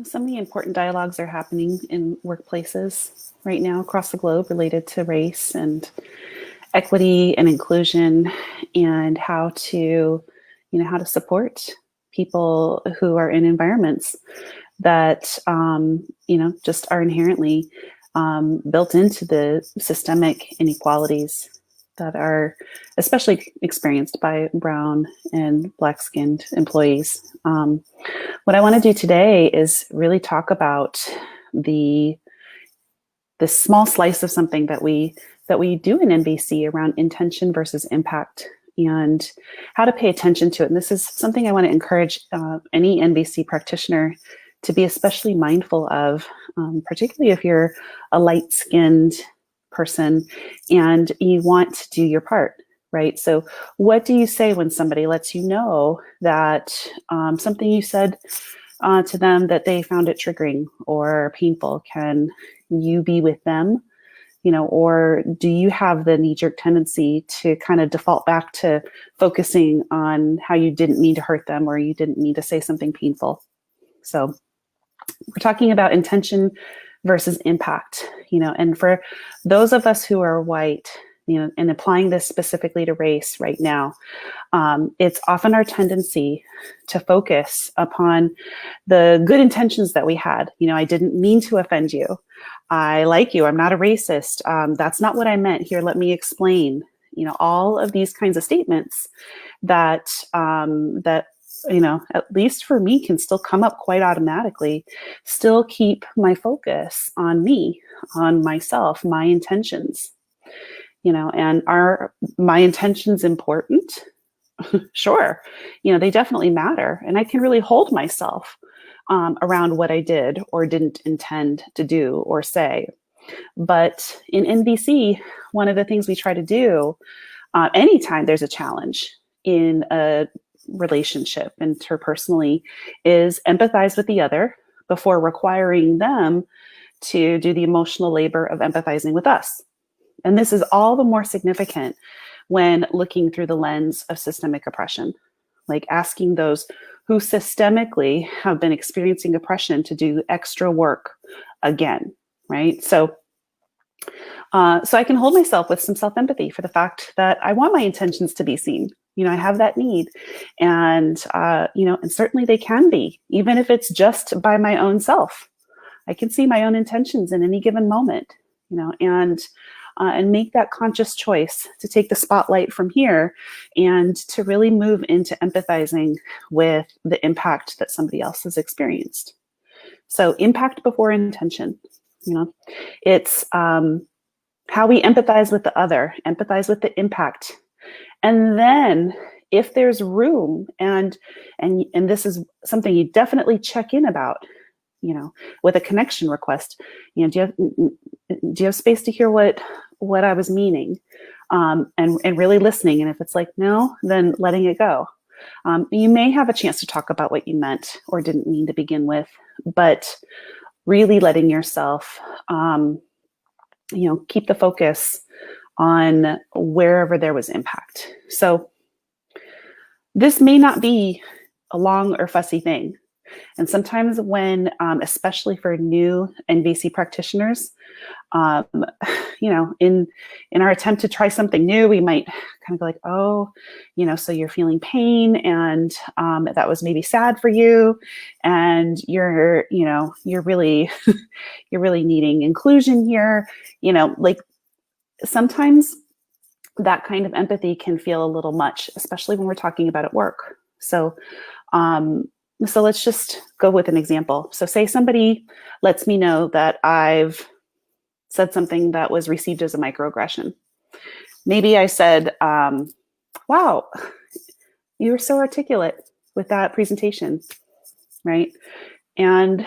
So many important dialogues are happening in workplaces right now across the globe related to race and equity and inclusion, and how to support people who are in environments that, just are inherently built into the systemic inequalities that are especially experienced by brown and black skinned employees. What I want to do today is really talk about the this small slice of something that we do in NVC around intention versus impact, and how to pay attention to it. And this is something I want to encourage any NVC practitioner to be especially mindful of, particularly if you're a light-skinned person and you want to do your part, right? So what do you say when somebody lets you know that something you said to them that they found it triggering or painful? Can you be with them? Or do you have the knee-jerk tendency to kind of default back to focusing on how you didn't mean to hurt them or you didn't mean to say something painful? So we're talking about intention versus impact, and for those of us who are white, and applying this specifically to race right now, it's often our tendency to focus upon the good intentions that we had. I didn't mean to offend you. I like you. I'm not a racist. That's not what I meant. Here, let me explain. All of these kinds of statements that at least for me, can still come up quite automatically, still keep my focus on me, on myself, my intentions. And are my intentions important? Sure. They definitely matter. And I can really hold myself around what I did or didn't intend to do or say. But in NVC, one of the things we try to do anytime there's a challenge in a relationship interpersonally is empathize with the other before requiring them to do the emotional labor of empathizing with us. And this is all the more significant when looking through the lens of systemic oppression, like asking those who systemically have been experiencing oppression to do extra work again, right? So I can hold myself with some self-empathy for the fact that I want my intentions to be seen. I have that need, and and certainly they can be, even if it's just by my own self. I can see my own intentions in any given moment, and make that conscious choice to take the spotlight from here and to really move into empathizing with the impact that somebody else has experienced. So impact before intention, it's how we empathize with the other, empathize with the impact. And then if there's room, and this is something you definitely check in about, with a connection request, do you have space to hear what I was meaning, and really listening? And if it's like, no, then letting it go. You may have a chance to talk about what you meant or didn't mean to begin with, but really letting yourself, keep the focus on wherever there was impact. So this may not be a long or fussy thing. And sometimes when, especially for new NVC practitioners, in our attempt to try something new, we might kind of go like, oh, so you're feeling pain, and that was maybe sad for you, and you're really, you're really needing inclusion here. Like sometimes that kind of empathy can feel a little much, especially when we're talking about at work. So let's just go with an example. So say somebody lets me know that I've said something that was received as a microaggression. Maybe I said, wow, you were so articulate with that presentation, right? And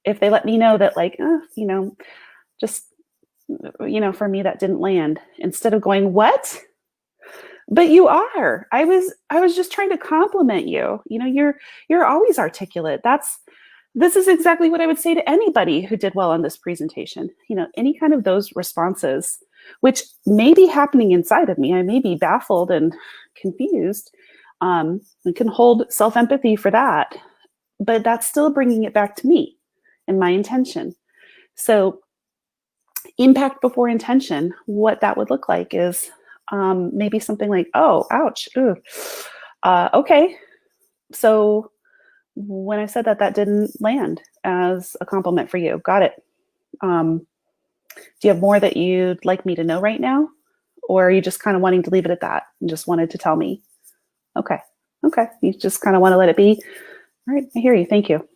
if they let me know that for me that didn't land, instead of going, what? But you are. I was just trying to compliment you. You're always articulate. This is exactly what I would say to anybody who did well on this presentation. Any kind of those responses, which may be happening inside of me. I may be baffled and confused. I can hold self-empathy for that, but that's still bringing it back to me. and my intention. So impact before intention, what that would look like is maybe something like, oh, ouch, ooh. Okay, so when I said that, that didn't land as a compliment for you. Got it. Do you have more that you'd like me to know right now? Or are you just kind of wanting to leave it at that and just wanted to tell me? Okay. Okay. You just kind of want to let it be. All right. I hear you. Thank you.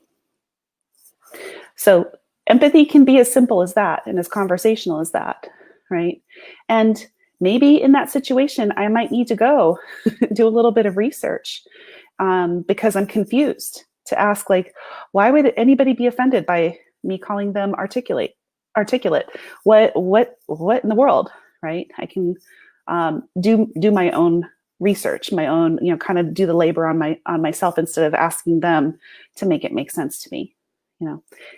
So empathy can be as simple as that and as conversational as that, right? And maybe in that situation, I might need to go do a little bit of research because I'm confused, to ask, like, why would anybody be offended by me calling them articulate? What in the world, right? I can do my own research, my own, kind of do the labor on myself instead of asking them to make it make sense to me.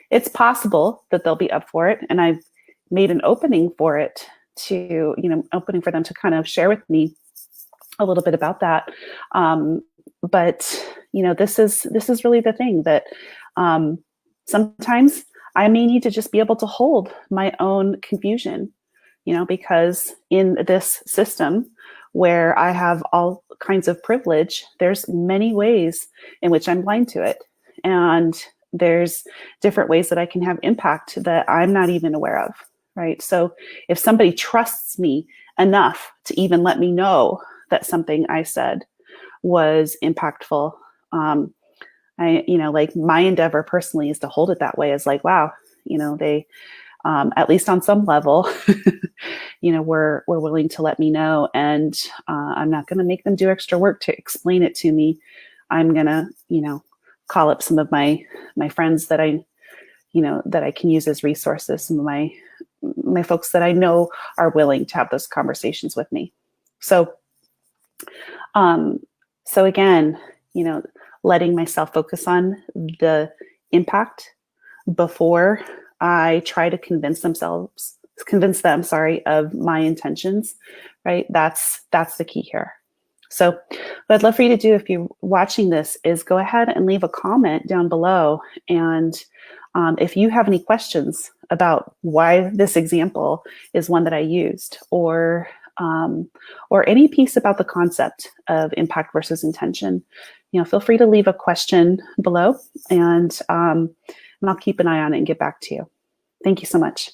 It's possible that they'll be up for it, and I've made an opening for it to, opening for them to kind of share with me a little bit about that. But this is really the thing that sometimes I may need to just be able to hold my own confusion, because in this system where I have all kinds of privilege, there's many ways in which I'm blind to it. And there's different ways that I can have impact that I'm not even aware of, right? So if somebody trusts me enough to even let me know that something I said was impactful, like my endeavor personally is to hold it that way, as like, wow, they, at least on some level, were willing to let me know, and I'm not going to make them do extra work to explain it to me. I'm going to, call up some of my friends that I can use as resources, some of my folks that I know are willing to have those conversations with me. So again, letting myself focus on the impact before I try to convince them, of my intentions, right? That's the key here. So what I'd love for you to do, if you're watching this, is go ahead and leave a comment down below. And if you have any questions about why this example is one that I used, or any piece about the concept of impact versus intention, feel free to leave a question below, and I'll keep an eye on it and get back to you. Thank you so much.